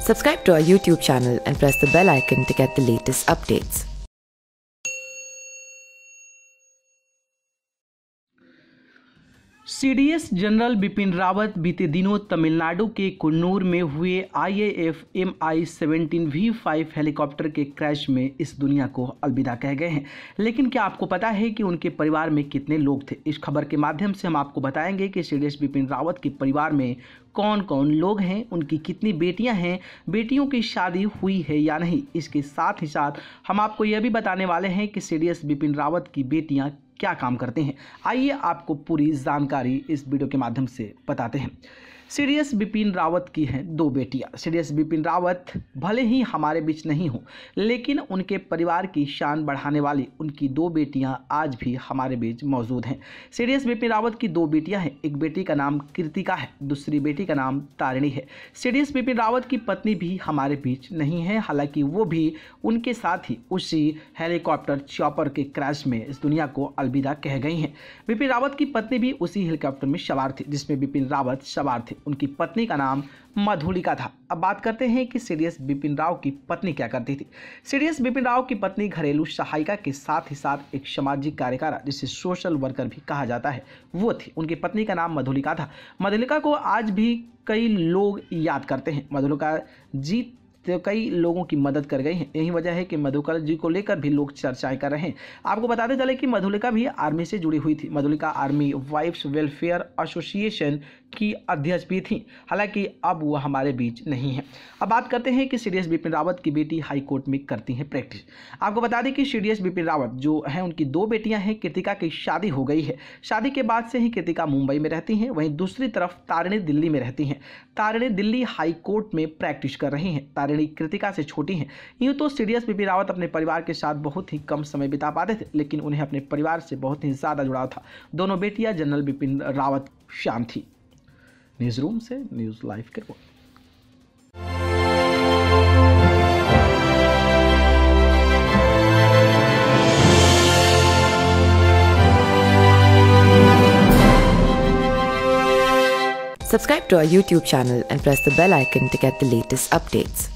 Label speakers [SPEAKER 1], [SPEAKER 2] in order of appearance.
[SPEAKER 1] Subscribe to our YouTube channel and press the bell icon to get the latest updates.
[SPEAKER 2] CDS general Bipin Rawat बीते दिनों तमिलनाडु के कुन्नूर में हुए IAF MI-17 V5 helicopter के crash में इस दुनिया को अलविदा कह गए हैं। लेकिन क्या आपको पता है कि उनके परिवार में कितने लोग थे? इस खबर के माध्यम से हम आपको बताएंगे कि सीडीएस बिपिन रावत के परिवार में कौन कौन लोग हैं, उनकी कितनी बेटियां हैं, बेटियों की शादी हुई है या नहीं। इसके साथ ही साथ हम आपको यह भी बताने वाले हैं कि सीडीएस बिपिन रावत की बेटियां क्या काम करते हैं। आइए आपको पूरी जानकारी इस वीडियो के माध्यम से बताते हैं। सीडीएस बिपिन रावत की हैं दो बेटियां। सीडीएस बिपिन रावत भले ही हमारे बीच नहीं हो, लेकिन उनके परिवार की शान बढ़ाने वाली उनकी दो बेटियां आज भी हमारे बीच मौजूद हैं। सीडीएस बिपिन रावत की दो बेटियां हैं। एक बेटी का नाम कृतिका है, दूसरी बेटी का नाम तारिणी है। सीडीएस बिपिन रावत की पत्नी भी हमारे बीच नहीं है, हालांकि वो भी उनके साथ ही उसी हेलीकॉप्टर चॉपर के क्रैश में इस दुनिया को अलविदा कह गई हैं। बिपिन रावत की पत्नी भी उसी हेलीकॉप्टर में सवार थी जिसमें बिपिन रावत सवार थे। उनकी पत्नी का नाम मधुलिका था। अब बात करते हैं कि सीडीएस बिपिन राव की पत्नी क्या करती थी। सीडीएस बिपिन राव की पत्नी घरेलू सहायिका के साथ ही साथ एक सामाजिक कार्यकर्ता, जिसे सोशल वर्कर भी कहा जाता है, वो थी। उनकी पत्नी का नाम मधुलिका था। मधुलिका को आज भी कई लोग याद करते हैं। मधुलिका जी तो कई लोगों की मदद कर गई हैं। यही वजह है कि मधुलिका जी को लेकर भी लोग चर्चाएं कर रहे हैं। आपको बताते चले कि मधुलिका भी आर्मी से जुड़ी हुई थी। Madhulika Army Wives Welfare Association की अध्यक्ष भी थी, हालांकि अब वो हमारे बीच नहीं है। अब बात करते हैं कि सीडीएस बिपिन रावत की बेटी हाई कोर्ट में करती हैं प्रैक्टिस। आपको बता दें कि सीडीएस बिपिन रावत जो है, उनकी दो बेटियां हैं। कृतिका की शादी हो गई है। शादी के बाद से ही कृतिका मुंबई में रहती हैं, वहीं दूसरी तरफ तारिणी दिल्ली में रहती हैं। तारिणी दिल्ली हाई कोर्ट में प्रैक्टिस कर रही हैं। तारिणी कृतिका से छोटी हैं। यूँ तो सीडीएस बिपिन रावत अपने परिवार के साथ बहुत ही कम समय बिता पाते थे, लेकिन उन्हें अपने परिवार से बहुत ही ज़्यादा जुड़ाव था। दोनों बेटियां जनरल बिपिन रावत शान थी। न्यूज़ रूम से न्यूज़ लाइव के report.
[SPEAKER 1] Subscribe to our YouTube channel and press the bell icon to get the latest updates.